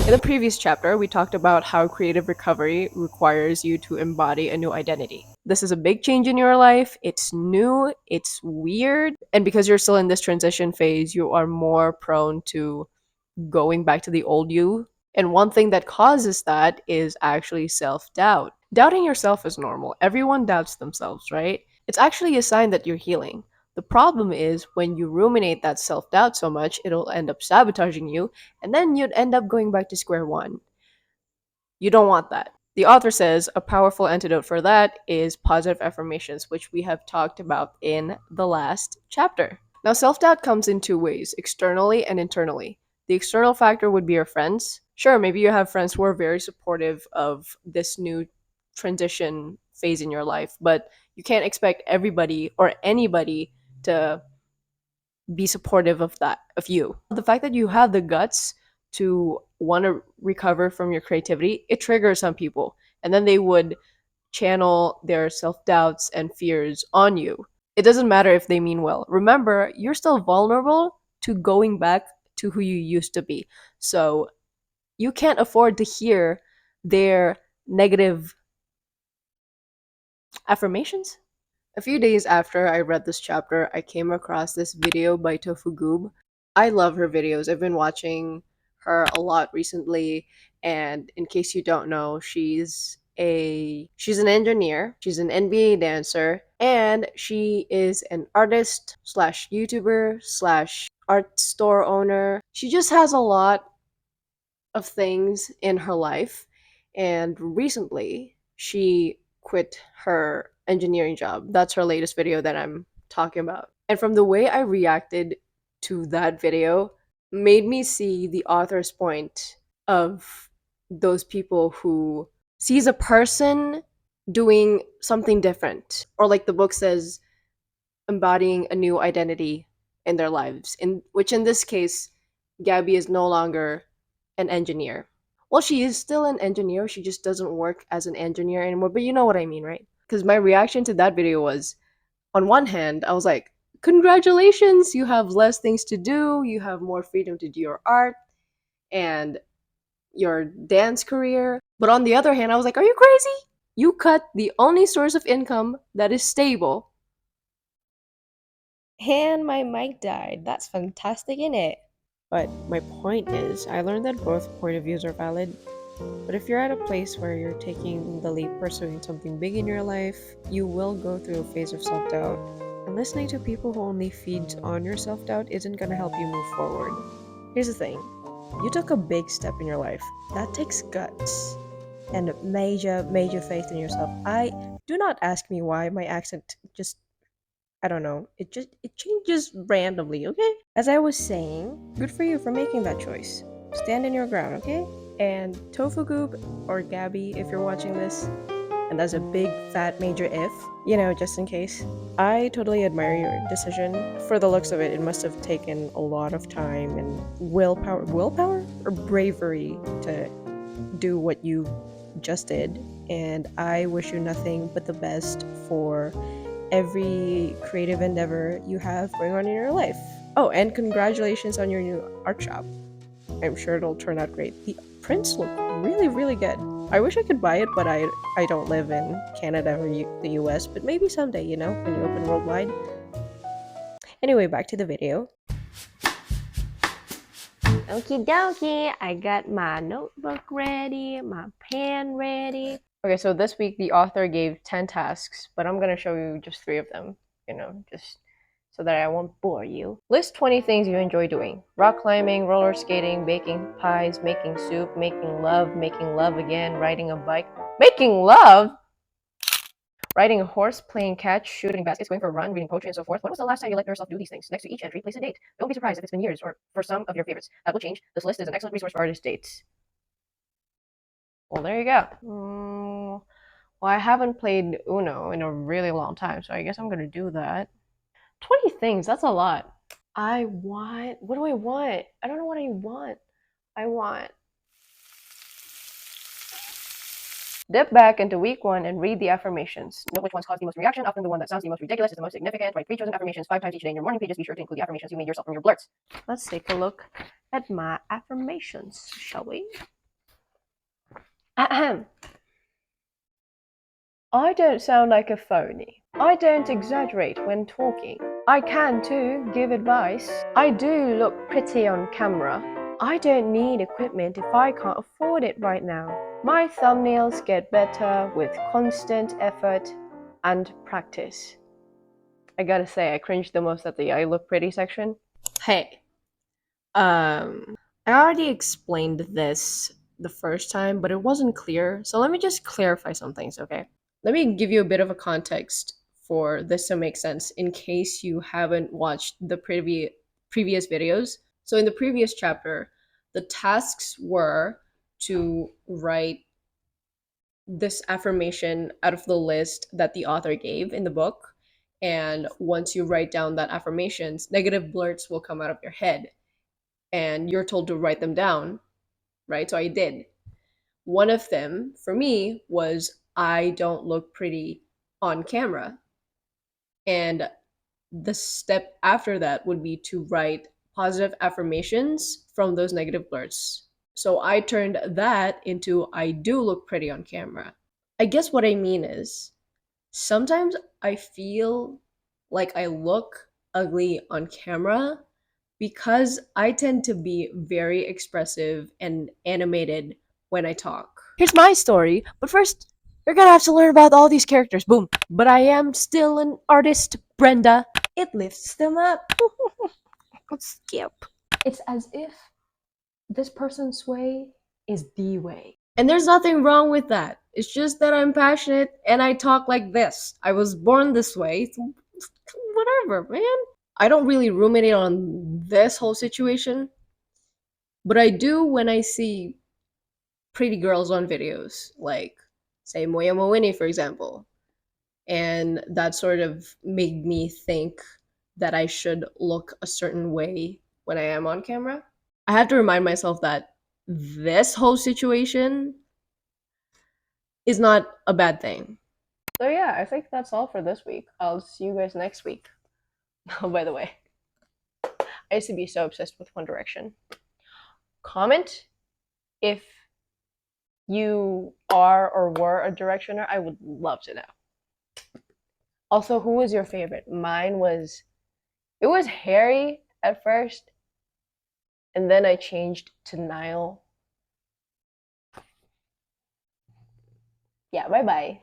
In the previous chapter, we talked about how creative recovery requires you to embody a new identity. This is a big change in your life. It's new, it's weird, and because you're still in this transition phase, you are more prone to going back to the old you. And one thing that causes that is actually self doubt. Doubting yourself is normal. Everyone doubts themselves, right? It's actually a sign that you're healing. The problem is when you ruminate that self doubt so much, it'll end up sabotaging you, and then you'd end up going back to square one. You don't want that. The author says a powerful antidote for that is positive affirmations, which we have talked about in the last chapter. Now, self doubt comes in two ways, externally and internally. The external factor would be your friends. Sure, maybe you have friends who are very supportive of this new transition phase in your life, but you can't expect everybody or anybody to be supportive of that, of you. The fact that you have the guts to want to recover from your creativity, it triggers some people, and then they would channel their self doubts and fears on you. It doesn't matter if they mean well. Remember, you're still vulnerable to going back to who you used to be. So you can't afford to hear their negative affirmations. A few days after I read this chapter, I came across this video by Tofu Goob. I love her videos. I've been watching her a lot recently, and in case you don't know, she's an engineer, she's an NBA dancer, and she is an artist slash YouTuber slash art store owner. She just has a lot of things in her life, and recently she quit her engineering job. That's her latest video that I'm talking about. And from the way I reacted to that video, made me see the author's point of those people who sees a person doing something different, or like the book says, embodying a new identity in their lives, in which in this case Gabby is no longer an engineer. Well, she is still an engineer, she just doesn't work as an engineer anymore, but you know what I mean, right? Because my reaction to that video was, on one hand, I was like, congratulations, you have less things to do, you have more freedom to do your art and your dance career. But on the other hand, I was like, are you crazy? You cut the only source of income that is stable. And my mic died. That's fantastic, innit? But my point is, I learned that both point of views are valid. But if you're at a place where you're taking the leap pursuing something big in your life, you will go through a phase of self doubt. And listening to people who only feeds on your self doubt isn't gonna help you move forward. Here's the thing, you took a big step in your life. That takes guts and major faith in yourself. I do not ask me why my accent just, I don't know. It changes randomly, okay? As I was saying, good for you for making that choice. Stand in your ground, okay? And Tofu Goop or Gabby, if you're watching this, and that's a big fat major if, just in case. I totally admire your decision. For the looks of it, it must have taken a lot of time and willpower or bravery to do what you just did. And I wish you nothing but the best for every creative endeavor you have going on in your life. Oh, and congratulations on your new art shop. I'm sure it'll turn out great. The prints look really, really good. I wish I could buy it, but I don't live in Canada or the US, but maybe someday, when you open worldwide. Anyway, back to the video. Okie dokie, I got my notebook ready, my pen ready. Okay, so this week the author gave 10 tasks, but I'm gonna show you just 3 of them, just so that I won't bore you. List 20 things you enjoy doing: rock climbing, roller skating, baking pies, making soup, making love again, riding a bike. Making love? Riding a horse, playing catch, shooting baskets, going for a run, reading poetry, and so forth. When was the last time you let yourself do these things? Next to each entry, place a date. Don't be surprised if it's been years, or for some of your favorites. That will change. This list is an excellent resource for artist dates. Well, there you go. Well, I haven't played Uno in a really long time, so I guess I'm gonna do that. 20 things, that's a lot. What do I want? I don't know what I want. I want. Dip back into week 1 and read the affirmations. Note which ones cause the most reaction. Often the one that sounds the most ridiculous is the most significant. Write 3 chosen affirmations 5 times each day in your morning pages. Be sure to include the affirmations you made yourself from your blurts. Let's take a look at my affirmations, shall we? Ahem. I don't sound like a phony. I don't exaggerate when talking. I can too give advice. I do look pretty on camera. I don't need equipment if I can't afford it right now. My thumbnails get better with constant effort and practice. I gotta say, I cringed the most at the I look pretty section. Hey, I already explained this the first time, but it wasn't clear. So let me just clarify some things, okay? Let me give you a bit of a context for this to make sense in case you haven't watched the previous videos. So in the previous chapter, the tasks were to write this affirmation out of the list that the author gave in the book. And once you write down that affirmations, negative blurts will come out of your head and you're told to write them down, right? So I did. One of them for me was I don't look pretty on camera. And the step after that would be to write positive affirmations from those negative blurts. So I turned that into I do look pretty on camera. I guess what I mean is sometimes I feel like I look ugly on camera because I tend to be very expressive and animated when I talk. Here's my story, but first, you're gonna have to learn about all these characters. Boom. But I am still an artist, Brenda. It lifts them up. Let's skip. It's as if this person's way is the way. And there's nothing wrong with that. It's just that I'm passionate and I talk like this. I was born this way. So whatever, man. I don't really ruminate on this whole situation, but I do when I see pretty girls on videos, like, say, Moya Mowini, for example. And that sort of made me think that I should look a certain way when I am on camera. I have to remind myself that this whole situation is not a bad thing. So yeah, I think that's all for this week. I'll see you guys next week. Oh, by the way, I used to be so obsessed with One Direction. Comment if you are or were a Directioner. I would love to know. Also, who was your favorite? Mine was it was Harry at first, and then I changed to Niall. Yeah, bye bye.